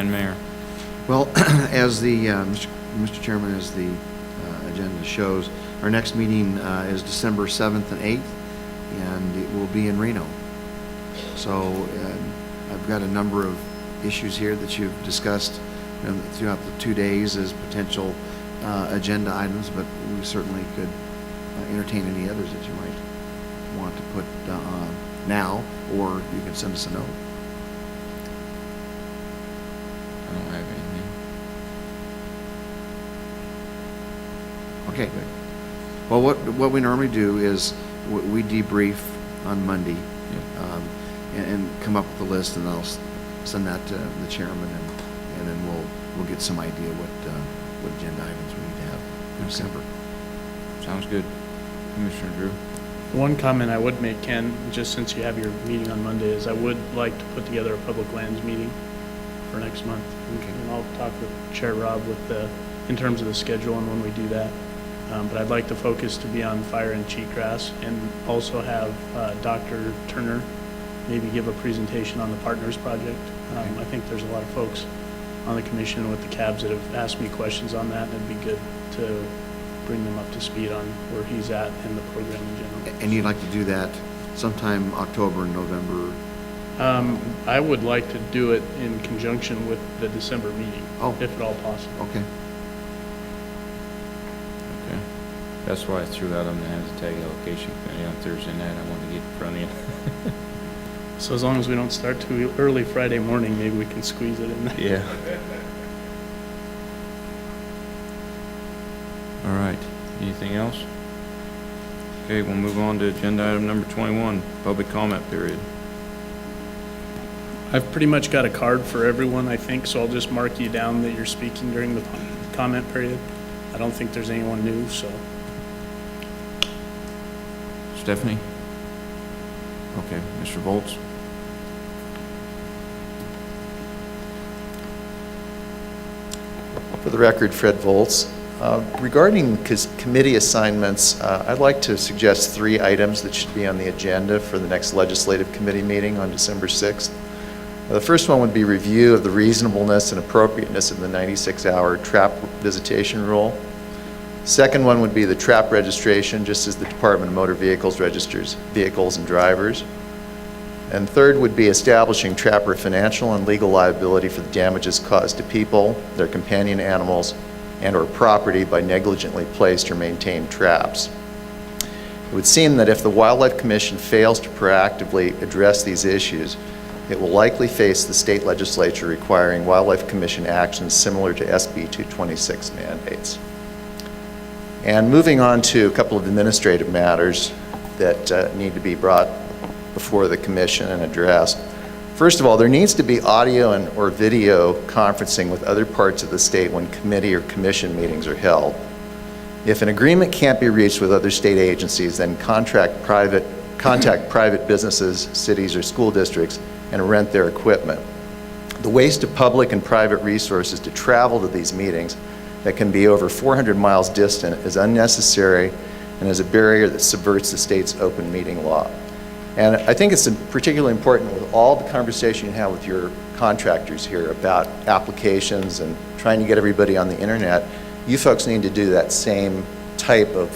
and Mayor. Well, as the, Mr. Chairman, as the agenda shows, our next meeting is December 7th and 8th, and it will be in Reno. So I've got a number of issues here that you've discussed throughout the 2 days as potential agenda items, but we certainly could entertain any others that you might want to put on now, or you can send us a note. I don't have anything. Okay. Well, what we normally do is we debrief on Monday, and come up with a list, and I'll send that to the chairman, and then we'll get some idea what agenda items we need to have in December. Sounds good. Commissioner Drew. One comment I would make, Ken, just since you have your meeting on Monday, is I would like to put together a public lands meeting for next month. Okay. And I'll talk with Chair Rob in terms of the schedule and when we do that. But I'd like the focus to be on fire and cheatgrass, and also have Dr. Turner maybe give a presentation on the Partners Project. I think there's a lot of folks on the commission with the cabs that have asked me questions on that, and it'd be good to bring them up to speed on where he's at in the program in general. And you'd like to do that sometime October, November? I would like to do it in conjunction with the December meeting, if at all possible. Okay. Okay. That's why I threw out on the Hashtag allocation committee on Thursday night. I wanted to get in front of you. So as long as we don't start too early Friday morning, maybe we can squeeze it in there. Yeah. All right. Anything else? Okay, we'll move on to agenda item number 21, public comment period. I've pretty much got a card for everyone, I think, so I'll just mark you down that you're speaking during the comment period. I don't think there's anyone new, so. Stephanie? Okay, Mr. Volz? For the record, Fred Volz. Regarding committee assignments, I'd like to suggest 3 items that should be on the agenda for the next legislative committee meeting on December 6th. The first one would be review of the reasonableness and appropriateness of the 96-hour trap visitation rule. Second one would be the trap registration, just as the Department of Motor Vehicles registers vehicles and drivers. And third would be establishing trapper financial and legal liability for the damages caused to people, their companion animals, and or property by negligently placed or maintained traps. It would seem that if the Wildlife Commission fails to proactively address these issues, it will likely face the state legislature requiring Wildlife Commission actions similar to SB 226 mandates. And moving on to a couple of administrative matters that need to be brought before the commission and addressed. First of all, there needs to be audio or video conferencing with other parts of the state when committee or commission meetings are held. If an agreement can't be reached with other state agencies, then contact private businesses, cities, or school districts and rent their equipment. The waste of public and private resources to travel to these meetings that can be over 400 miles distant is unnecessary and is a barrier that subverts the state's open meeting law. And I think it's particularly important with all the conversation you have with your contractors here about applications and trying to get everybody on the internet, you folks need to do that same type of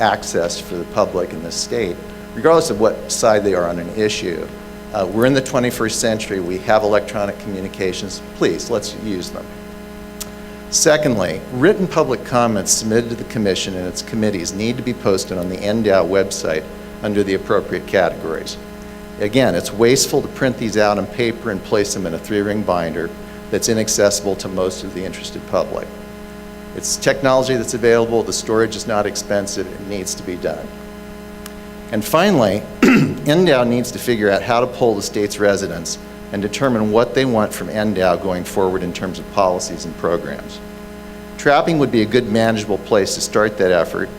access for the public in the state, regardless of what side they are on an issue. We're in the 21st century. We have electronic communications. Please, let's use them. Secondly, written public comments submitted to the commission and its committees need to be posted on the NDOW website under the appropriate categories. Again, it's wasteful to print these out on paper and place them in a 3-ring binder that's inaccessible to most of the interested public. It's technology that's available, the storage is not expensive, it needs to be done. And finally, NDOW needs to figure out how to poll the state's residents and determine what they want from NDOW going forward in terms of policies and programs. Trapping would be a good manageable place to start that effort.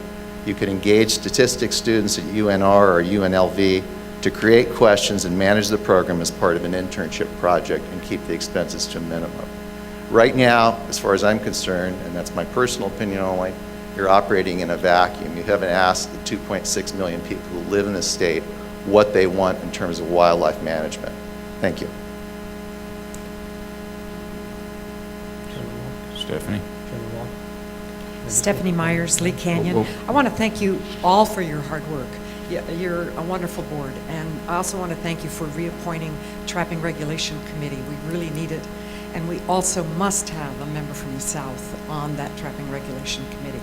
You could engage statistics students at UNR or UNLV to create questions and manage the program as part of an internship project and keep the expenses to a minimum. Right now, as far as I'm concerned, and that's my personal opinion only, you're operating in a vacuum. You haven't asked the 2.6 million people who live in the state what they want in terms of wildlife management. Thank you. Stephanie. Chairman Wall. Stephanie Myers, Lee Canyon. Oh, I want to thank you all for your hard work. You're a wonderful board, and I also want to thank you for reappointing Trapping Regulation Committee. We really need it, and we also must have a member from the South on that Trapping Regulation Committee.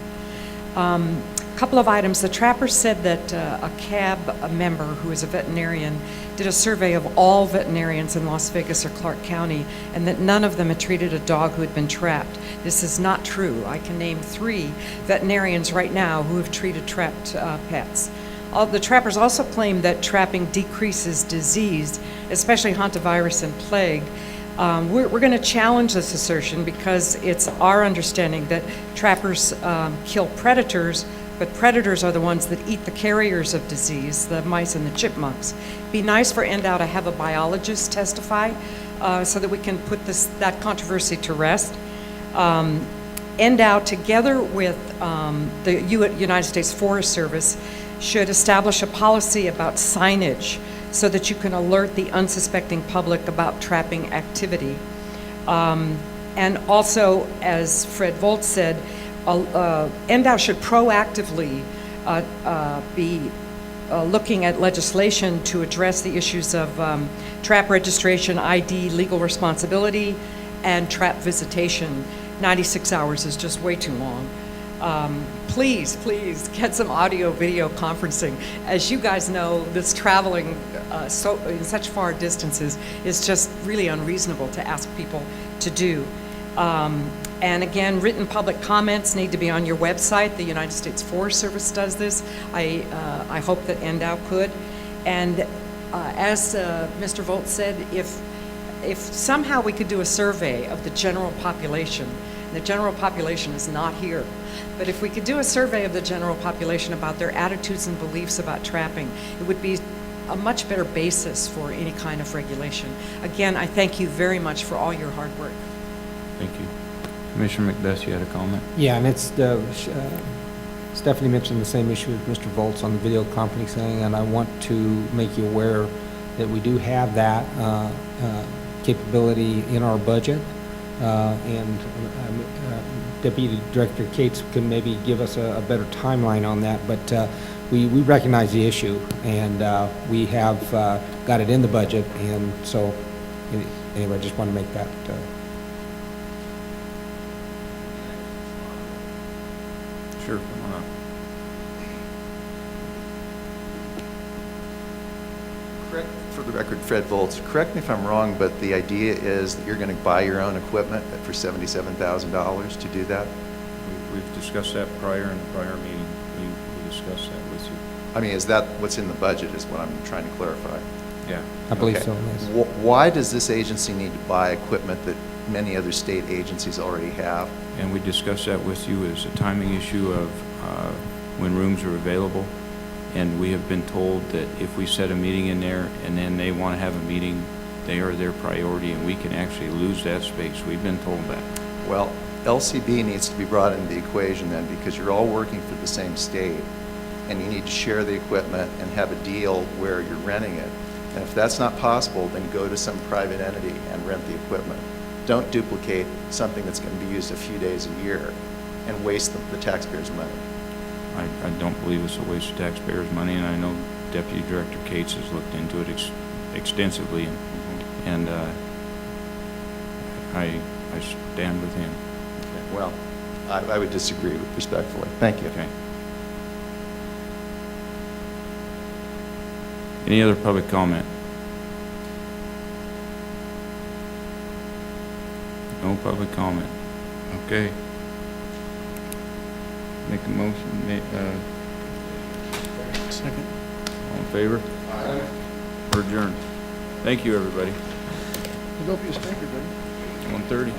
Couple of items. The Trappers said that a CAB member who is a veterinarian did a survey of all veterinarians in Las Vegas or Clark County, and that none of them had treated a dog who had been trapped. This is not true. I can name 3 veterinarians right now who have treated trapped pets. The Trappers also claim that trapping decreases disease, especially hantavirus and plague. We're going to challenge this assertion because it's our understanding that trappers kill predators, but predators are the ones that eat the carriers of disease, the mice and the chipmunks. Be nice for NDOW to have a biologist testify so that we can put that controversy to rest. NDOW, together with the United States Forest Service, should establish a policy about signage so that you can alert the unsuspecting public about trapping activity. And also, as Fred Volt said, NDOW should proactively be looking at legislation to address the issues of trap registration, ID, legal responsibility, and trap visitation. 96 hours is just way too long. Please get some audio video conferencing. As you guys know, this traveling in such far distances is just really unreasonable to ask people to do. And again, written public comments need to be on your website. The United States Forest Service does this. I hope that NDOW could. And as Mr. Volt said, if somehow we could do a survey of the general population, the general population is not here, but if we could do a survey of the general population about their attitudes and beliefs about trapping, it would be a much better basis for any kind of regulation. Again, I thank you very much for all your hard work. Thank you. Commissioner Macbeth, you had a comment? Yeah, and it's Stephanie mentioned the same issue as Mr. Volz on the video conferencing, and I want to make you aware that we do have that capability in our budget, and Deputy Director Cates can maybe give us a better timeline on that, but we recognize the issue, and we have got it in the budget, and so anyway, I just want to make that Sure, come on up. Correct, for the record, Fred Volz, correct me if I'm wrong, but the idea is that you're going to buy your own equipment for $77,000 to do that? We've discussed that prior in the prior meeting. We discussed that with you. I mean, is that what's in the budget is what I'm trying to clarify? Yeah. I believe Okay. so, yes. Why does this agency need to buy equipment that many other state agencies already have? And we discussed that with you as a timing issue of when rooms are available. And we have been told that if we set a meeting in there and then they want to have a meeting, they are their priority and we can actually lose that space. We've been told that. Well, LCB needs to be brought into the equation then, because you're all working for the same state, and you need to share the equipment and have a deal where you're renting it. And if that's not possible, then go to some private entity and rent the equipment. Don't duplicate something that's going to be used a few days a year and waste the taxpayers' money. I don't believe it's a waste of taxpayers' money, and I know Deputy Director Cates has looked into it extensively, and I stand with him. Okay, well, I would disagree respectfully. Thank you. Okay. Any other public comment? No public comment. Okay. Make a motion, Second. all in favor? We're adjourned. Thank you, everybody. Philadelphia State, everybody. 1:30.